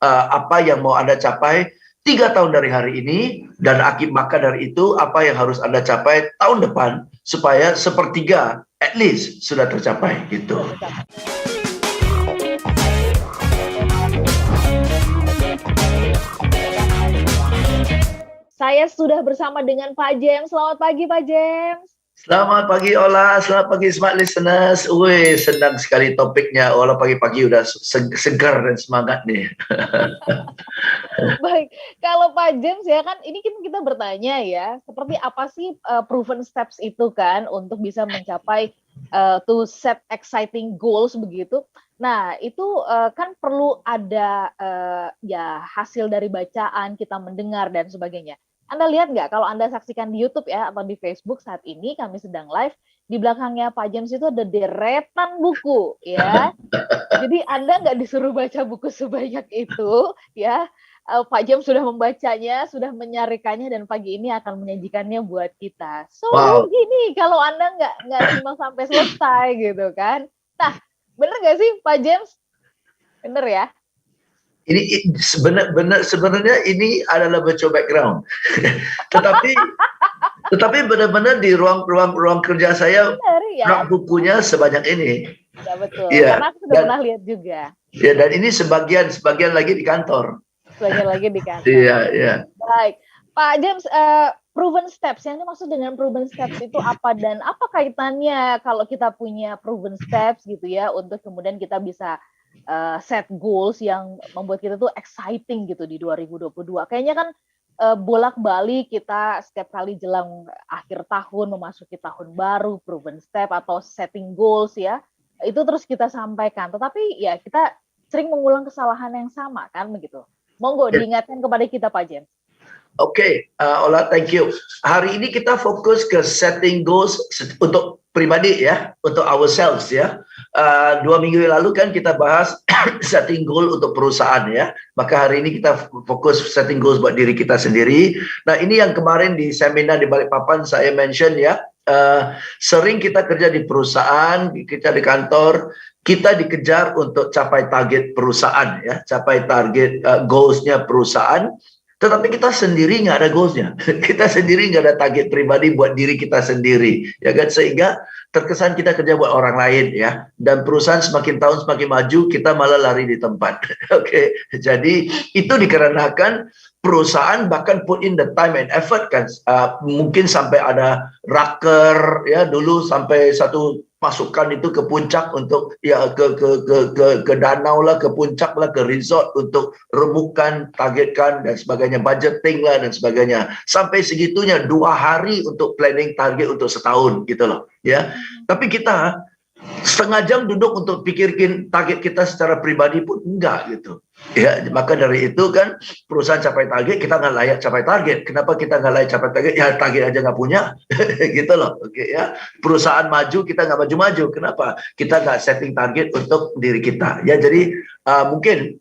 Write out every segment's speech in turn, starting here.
apa yang mau Anda capai 3 tahun dari hari ini, dan maka dari itu apa yang harus Anda capai tahun depan supaya sepertiga at least sudah tercapai gitu. Saya sudah bersama dengan Pak James. Selamat pagi Pak James. Selamat pagi Ola, selamat pagi smart listeners. Wih, senang sekali topiknya. Ola pagi-pagi udah segar dan semangat nih. Baik, kalau Pak James ya kan, ini kan kita bertanya ya, seperti apa sih proven steps itu kan untuk bisa mencapai to set exciting goals begitu. Nah, itu kan perlu ada ya hasil dari bacaan, kita mendengar dan sebagainya. Anda lihat nggak kalau Anda saksikan di YouTube ya atau di Facebook saat ini kami sedang live, di belakangnya Pak James itu ada deretan buku ya. Jadi Anda nggak disuruh baca buku sebanyak itu ya. Pak James sudah membacanya, sudah menyarikannya dan pagi ini akan menyajikannya buat kita. So gini kalau Anda nggak simak sampai selesai gitu kan. Nah, bener nggak sih Pak James? Bener ya? Ini sebenarnya ini adalah virtual background. tetapi benar-benar di ruang kerja saya rak bukunya sebanyak ini. Ya betul. Ya, karena aku sudah pernah lihat juga. Ya, dan ini sebagian lagi di kantor. Sebagian lagi di kantor. Iya, iya. Baik. Pak James, proven steps, yang dimaksud dengan proven steps itu apa dan apa kaitannya kalau kita punya proven steps gitu ya untuk kemudian kita bisa set goals yang membuat kita tuh exciting gitu di 2022. Kayaknya kan bolak-balik kita setiap kali jelang akhir tahun memasuki tahun baru, proven step atau setting goals ya, itu terus kita sampaikan. Tetapi ya kita sering mengulang kesalahan yang sama kan begitu. Monggo diingatkan kepada kita Pak James. Oke, Ola, thank you. Hari ini kita fokus ke setting goals untuk pribadi ya, untuk ourselves ya. 2 minggu lalu kan kita bahas setting goal untuk perusahaan ya. Maka hari ini kita fokus setting goals buat diri kita sendiri. Nah, ini yang kemarin di seminar di Balikpapan saya mention ya. Sering kita kerja di perusahaan, kita di kantor, kita dikejar untuk capai target perusahaan ya, capai target goalsnya perusahaan. Tetapi kita sendiri nggak ada goalsnya, kita sendiri nggak ada target pribadi buat diri kita sendiri, ya kan? Sehingga terkesan kita kerja buat orang lain ya, dan perusahaan semakin tahun semakin maju, kita malah lari di tempat. Oke, jadi itu dikarenakan perusahaan bahkan put in the time and effort kan, mungkin sampai ada raker ya dulu sampai satu pasukan itu ke puncak untuk ya ke danau lah, ke puncak lah, ke resort untuk remukan, targetkan dan sebagainya, budgeting lah dan sebagainya. Sampai segitunya 2 hari untuk planning target untuk setahun gitu loh ya. Tapi kita setengah jam duduk untuk pikirin target kita secara pribadi pun enggak gitu ya. Maka dari itu kan perusahaan capai target, kita nggak layak capai target. Kenapa kita nggak layak capai target? Ya target aja nggak punya gitu loh. Oke ya, perusahaan maju kita nggak maju-maju. Kenapa? Kita nggak setting target untuk diri kita ya. Jadi mungkin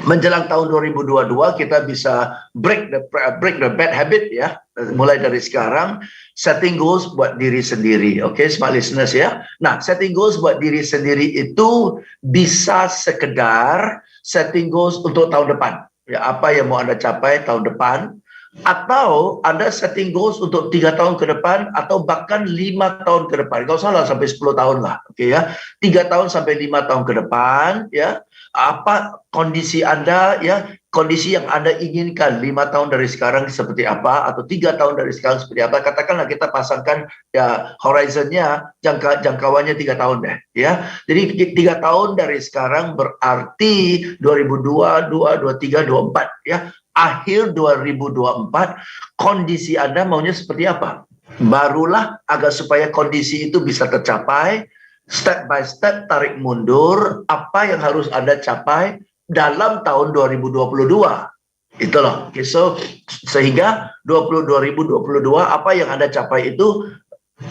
menjelang tahun 2022 kita bisa break the bad habit ya, mulai dari sekarang setting goals buat diri sendiri. Oke, smart listeners ya. Nah, setting goals buat diri sendiri itu bisa sekedar setting goals untuk tahun depan ya, apa yang mau Anda capai tahun depan, atau Anda setting goals untuk 3 tahun ke depan atau bahkan 5 tahun ke depan. Gak usah lah sampai 10 tahun lah. Oke ya. 3 tahun sampai 5 tahun ke depan ya. Apa kondisi Anda ya, kondisi yang Anda inginkan 5 tahun dari sekarang seperti apa, atau 3 tahun dari sekarang seperti apa. Katakanlah kita pasangkan ya horizonnya, jangkauannya 3 tahun deh ya. Jadi 3 tahun dari sekarang berarti 2022, 2023, 2024 ya. Akhir 2024 kondisi Anda maunya seperti apa? Barulah agar supaya kondisi itu bisa tercapai, step by step tarik mundur apa yang harus Anda capai dalam tahun 2022. Itu loh. Okay, so sehingga 2022 apa yang Anda capai itu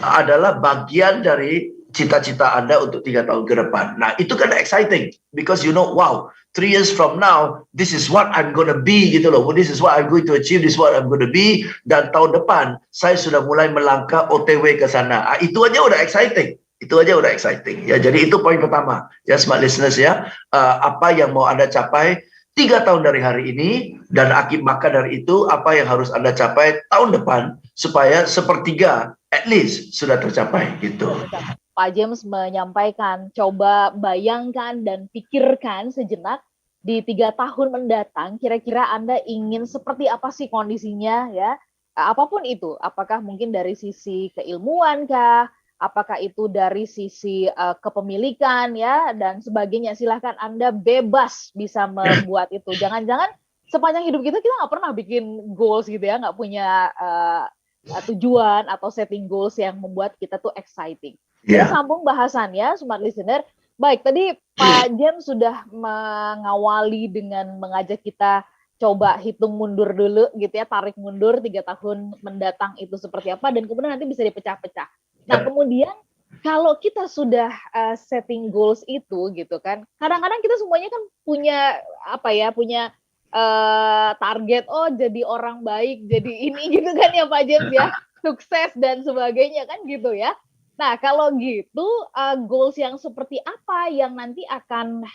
adalah bagian dari cita-cita Anda untuk 3 tahun ke depan. Nah, itu kan exciting because you know, wow, 3 years from now, this is what I'm gonna be gitu loh. This is what I'm going to achieve, this is what I'm gonna be. Dan tahun depan, saya sudah mulai melangkah OTW ke sana. Itu aja udah exciting. Itu aja udah exciting. Ya, jadi itu poin pertama. Ya, smart listeners ya. Apa yang mau Anda capai 3 tahun dari hari ini, dan maka dari itu apa yang harus Anda capai tahun depan supaya sepertiga at least sudah tercapai gitu. Pak James menyampaikan, coba bayangkan dan pikirkan sejenak di 3 tahun mendatang, kira-kira Anda ingin seperti apa sih kondisinya ya? Apapun itu, apakah mungkin dari sisi keilmuan kah? Apakah itu dari sisi kepemilikan ya dan sebagainya, silahkan Anda bebas bisa membuat itu. Jangan-jangan sepanjang hidup kita nggak pernah bikin goals gitu ya, nggak punya tujuan atau setting goals yang membuat kita tuh exciting. Kita sambung bahasannya, Smart Listener. Baik, tadi Pak James sudah mengawali dengan mengajak kita coba hitung mundur dulu gitu ya, tarik mundur 3 tahun mendatang itu seperti apa, dan kemudian nanti bisa dipecah-pecah. Nah, kemudian kalau kita sudah setting goals itu gitu kan, kadang-kadang kita semuanya kan punya punya target, jadi orang baik, jadi ini gitu kan ya Pak James ya, sukses dan sebagainya kan gitu ya. Nah, kalau gitu, goals yang seperti apa yang nanti akan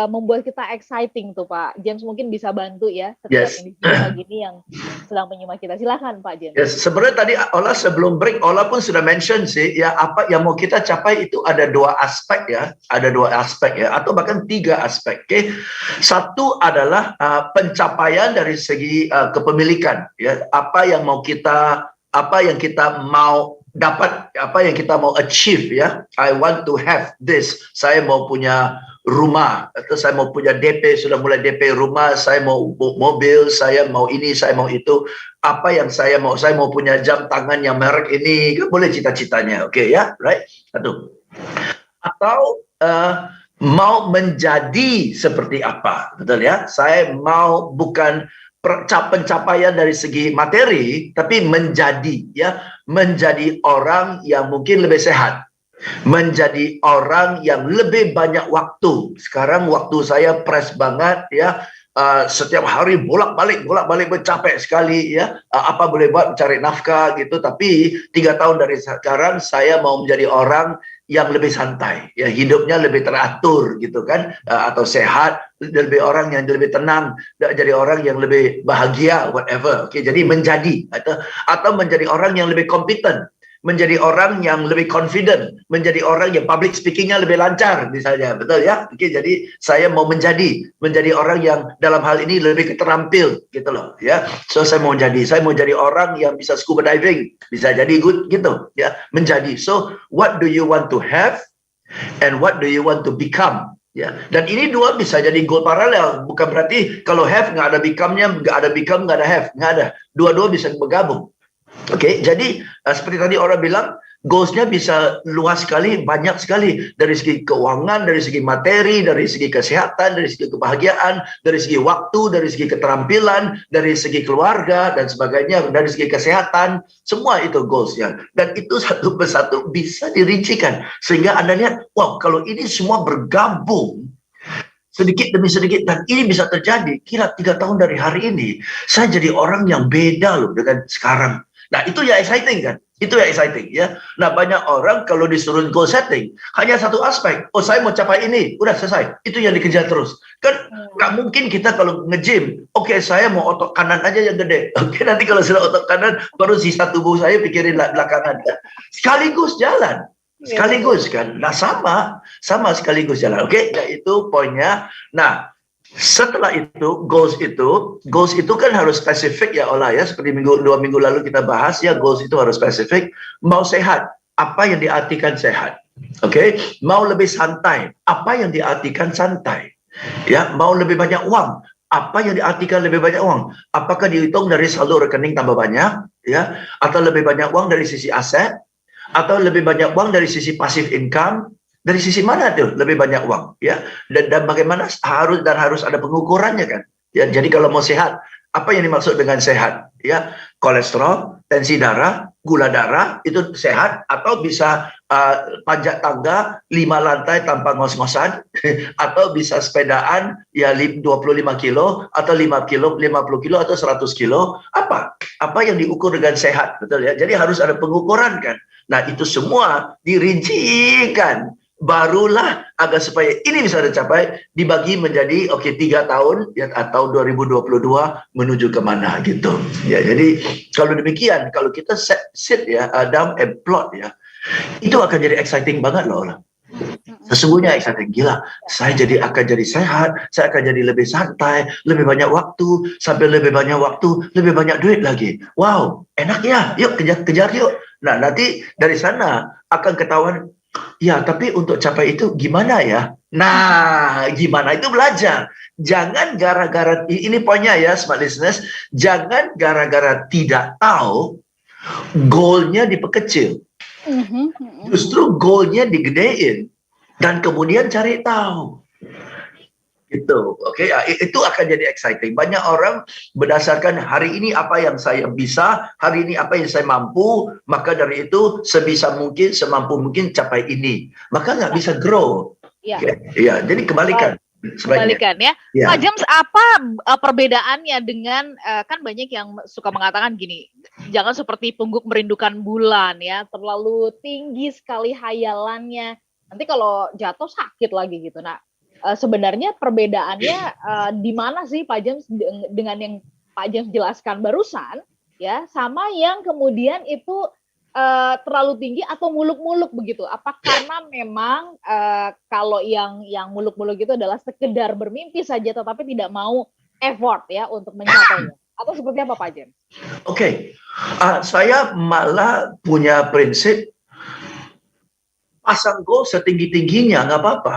membuat kita exciting tuh Pak James, mungkin bisa bantu ya setiap individu gini yang sedang menyimak kita. Silakan Pak James. Yes, sebenarnya tadi Ola sebelum break, Ola pun sudah mention sih, ya apa yang mau kita capai itu ada 2 aspek ya, atau bahkan 3 aspek. Okay? Satu adalah pencapaian dari segi kepemilikan, ya, apa yang kita mau dapat, apa yang kita mau achieve ya. I want to have this. Saya mau punya rumah, atau saya mau punya DP, sudah mulai DP rumah, saya mau mobil, saya mau ini, saya mau itu. Apa yang saya mau punya jam tangan yang merek ini, kan boleh cita-citanya. Oke ya, right? Satu. Atau mau menjadi seperti apa, betul ya? Saya mau bukan pencapaian dari segi materi, tapi menjadi orang yang mungkin lebih sehat, menjadi orang yang lebih banyak waktu. Sekarang waktu saya press banget ya, setiap hari bolak-balik bercapek sekali ya, apa boleh buat mencari nafkah gitu. Tapi 3 tahun dari sekarang saya mau menjadi orang yang lebih santai ya, hidupnya lebih teratur gitu kan, atau sehat, lebih orang yang lebih tenang, jadi orang yang lebih bahagia, whatever. Oke, jadi menjadi atau menjadi orang yang lebih kompeten, menjadi orang yang lebih confident, menjadi orang yang public speakingnya lebih lancar misalnya, betul ya? Oke, jadi saya mau menjadi orang yang dalam hal ini lebih keterampil gitu loh ya. So saya mau jadi orang yang bisa scuba diving, bisa jadi good gitu ya, menjadi. So what do you want to have and what do you want to become? Ya, dan ini 2 bisa jadi goal paralel. Bukan berarti kalau have nggak ada become-nya, nggak ada become nggak ada have, nggak ada. Dua-dua bisa bergabung. Oke, jadi seperti tadi orang bilang, goals-nya bisa luas sekali, banyak sekali. Dari segi keuangan, dari segi materi, dari segi kesehatan, dari segi kebahagiaan, dari segi waktu, dari segi keterampilan, dari segi keluarga, dan sebagainya, dari segi kesehatan. Semua itu goals-nya. Dan itu satu persatu bisa dirincikan. Sehingga Anda lihat, wow, kalau ini semua bergabung, sedikit demi sedikit, dan ini bisa terjadi. Kira 3 tahun dari hari ini, saya jadi orang yang beda loh dengan sekarang. Nah, itu ya exciting kan? Itu ya exciting ya. Nah, banyak orang kalau disuruh goal setting, hanya satu aspek. Oh, saya mau capai ini. Udah selesai. Itu yang dikejar terus. Kan nggak mungkin kita kalau nge-gym, oke, saya mau otot kanan aja yang gede. Oke, nanti kalau sudah otot kanan, baru sisa tubuh saya pikirin belakangan. Sekaligus jalan. Sekaligus kan. Nah, sama sekaligus jalan. Oke, nah, itu poinnya. Nah, setelah itu, goals itu kan harus spesifik ya Ola ya, seperti 2 minggu lalu kita bahas ya, goals itu harus spesifik. Mau sehat, apa yang diartikan sehat? Oke, mau lebih santai, apa yang diartikan santai? Ya, mau lebih banyak uang, apa yang diartikan lebih banyak uang? Apakah dihitung dari saldo rekening tambah banyak ya, atau lebih banyak uang dari sisi aset, atau lebih banyak uang dari sisi passive income? Dari sisi mana tuh lebih banyak uang ya, dan bagaimana harus ada pengukurannya kan ya. Jadi kalau mau sehat, apa yang dimaksud dengan sehat ya? Kolesterol, tensi darah, gula darah itu sehat, atau bisa panjat tangga 5 lantai tanpa ngos-ngosan atau bisa sepedaan ya 25 kilo atau 5 kilo, 50 kilo atau 100 kilo. Apa yang diukur dengan sehat, betul ya? Jadi harus ada pengukuran kan. Nah, itu semua dirincikan barulah agar supaya ini bisa tercapai dibagi menjadi 3 tahun ya, atau 2022 menuju kemana gitu ya. Jadi kalau demikian, kalau kita sit ya down and plot ya, itu akan jadi exciting banget loh orang. Sesungguhnya exciting, gila, saya akan jadi sehat, saya akan jadi lebih santai, lebih banyak waktu, sampai lebih banyak waktu, lebih banyak duit lagi. Wow, enak ya, yuk kejar yuk. Nah, nanti dari sana akan ketahuan, ya tapi untuk capai itu gimana ya? Nah, gimana itu belajar. Jangan gara-gara, ini poinnya ya smart listeners, jangan gara-gara tidak tahu, goalnya diperkecil. Justru goalnya digedein. Dan kemudian cari tahu. Gitu, oke? Itu akan jadi exciting. Banyak orang berdasarkan hari ini apa yang saya bisa, hari ini apa yang saya mampu, maka dari itu sebisa mungkin, semampu mungkin capai ini. Maka nggak bisa grow. Iya, jadi kebalikan. Kebalikan ya. Pak James, apa perbedaannya dengan kan banyak yang suka mengatakan gini, jangan seperti pungguk merindukan bulan ya, terlalu tinggi sekali hayalannya. Nanti kalau jatuh sakit lagi gitu. Nah, sebenarnya perbedaannya di mana sih Pak James dengan yang Pak James jelaskan barusan ya, sama yang kemudian itu terlalu tinggi atau muluk-muluk begitu? Apa karena memang kalau yang muluk-muluk itu adalah sekedar bermimpi saja tetapi tidak mau effort ya untuk mencapainya? Atau seperti apa Pak James? Oke, saya malah punya prinsip pasang goal setinggi-tingginya, nggak apa-apa.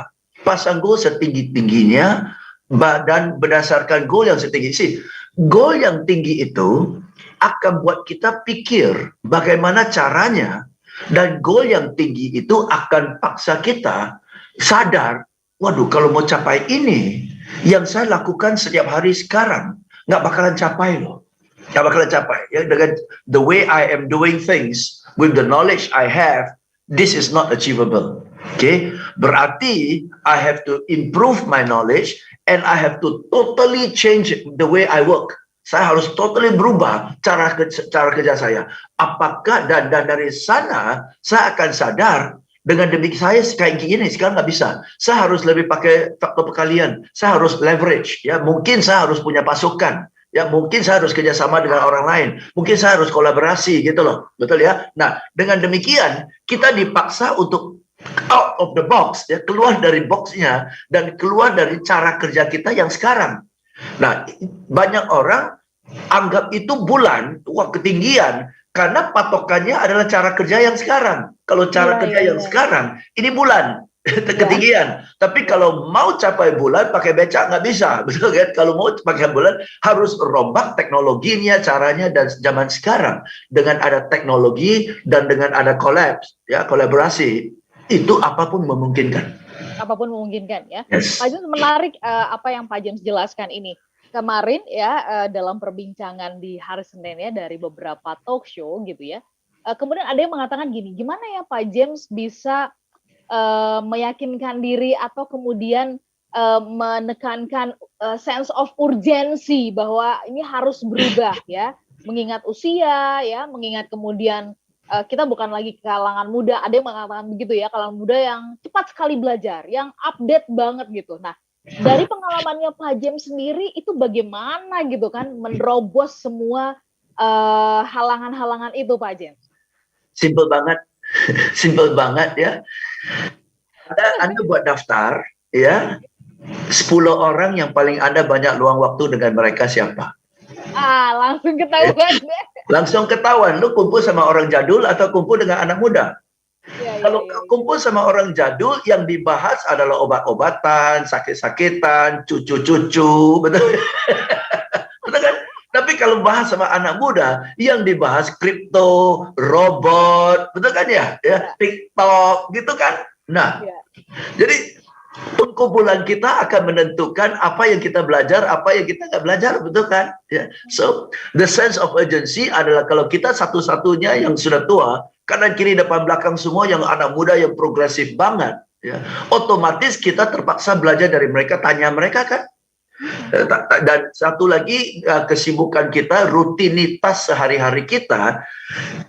Pasang goal setinggi-tingginya, dan berdasarkan goal yang setinggi. Goal yang tinggi itu akan buat kita pikir bagaimana caranya, dan goal yang tinggi itu akan paksa kita sadar, waduh kalau mau capai ini, yang saya lakukan setiap hari sekarang, nggak bakalan capai loh. Nggak bakalan capai. Ya, dengan the way I am doing things, with the knowledge I have, this is not achievable. Okay, berarti I have to improve my knowledge and I have to totally change the way I work. Saya harus totally berubah cara kerja saya. Apakah dan dari sana saya akan sadar dengan demikian saya kayak gini sekarang nggak bisa. Saya harus lebih pakai faktor perkalian. Saya harus leverage. Ya, mungkin saya harus punya pasukan. Ya, mungkin saya harus kerjasama dengan orang lain. Mungkin saya harus kolaborasi gitu loh. Betul ya? Nah, dengan demikian kita dipaksa untuk out of the box, ya, keluar dari boxnya dan keluar dari cara kerja kita yang sekarang. Nah, banyak orang anggap itu bulan, wah ketinggian, karena patokannya adalah cara kerja yang sekarang. Kalau cara kerja yang sekarang, ini bulan. Ketinggian. Tapi kalau mau capai bulan pakai becak nggak bisa, betul kan? Kalau mau pakai bulan harus rombak teknologinya, caranya, dan zaman sekarang dengan ada teknologi dan dengan ada kolaborasi itu apapun memungkinkan. Apapun memungkinkan ya. Yes. Pak James, menarik apa yang Pak James jelaskan ini. Kemarin ya dalam perbincangan di hari Senin ya dari beberapa talk show gitu ya. Kemudian ada yang mengatakan gini, gimana ya Pak James bisa meyakinkan diri atau kemudian menekankan sense of urgency bahwa ini harus berubah ya, mengingat usia ya, mengingat kemudian kita bukan lagi kalangan muda, ada yang mengatakan begitu ya, kalangan muda yang cepat sekali belajar, yang update banget gitu. Nah, dari pengalamannya Pak James sendiri itu bagaimana gitu kan menerobos semua halangan-halangan itu Pak James? Simple banget. Simple banget ya. Anda buat daftar ya, 10 orang yang paling Anda banyak luang waktu dengan mereka siapa? Langsung ketahuan deh. Langsung ketahuan, lu kumpul sama orang jadul atau kumpul dengan anak muda. Kalau kumpul sama orang jadul, yang dibahas adalah obat-obatan, sakit-sakitan, cucu-cucu, betul? Betul kan? Tapi kalau bahas sama anak muda, yang dibahas kripto, robot, betul kan ya? TikTok, gitu kan? Nah, jadi kumpulan kita akan menentukan apa yang kita belajar, apa yang kita nggak belajar, betul kan? So, the sense of urgency adalah kalau kita satu-satunya yang sudah tua, kanan kiri depan belakang semua yang anak muda yang progresif banget, ya, otomatis kita terpaksa belajar dari mereka, tanya mereka kan. Dan satu lagi kesibukan kita, rutinitas sehari-hari kita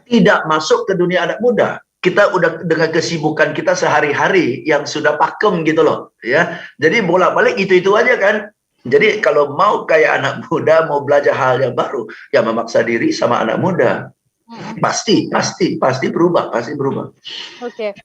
tidak masuk ke dunia anak muda. kita udah dengan kesibukan kita sehari-hari yang sudah pakem gitu loh, ya. Jadi bolak-balik itu aja kan. Jadi kalau mau kayak anak muda, mau belajar hal yang baru, ya memaksa diri sama anak muda. Pasti berubah, pasti berubah. Oke.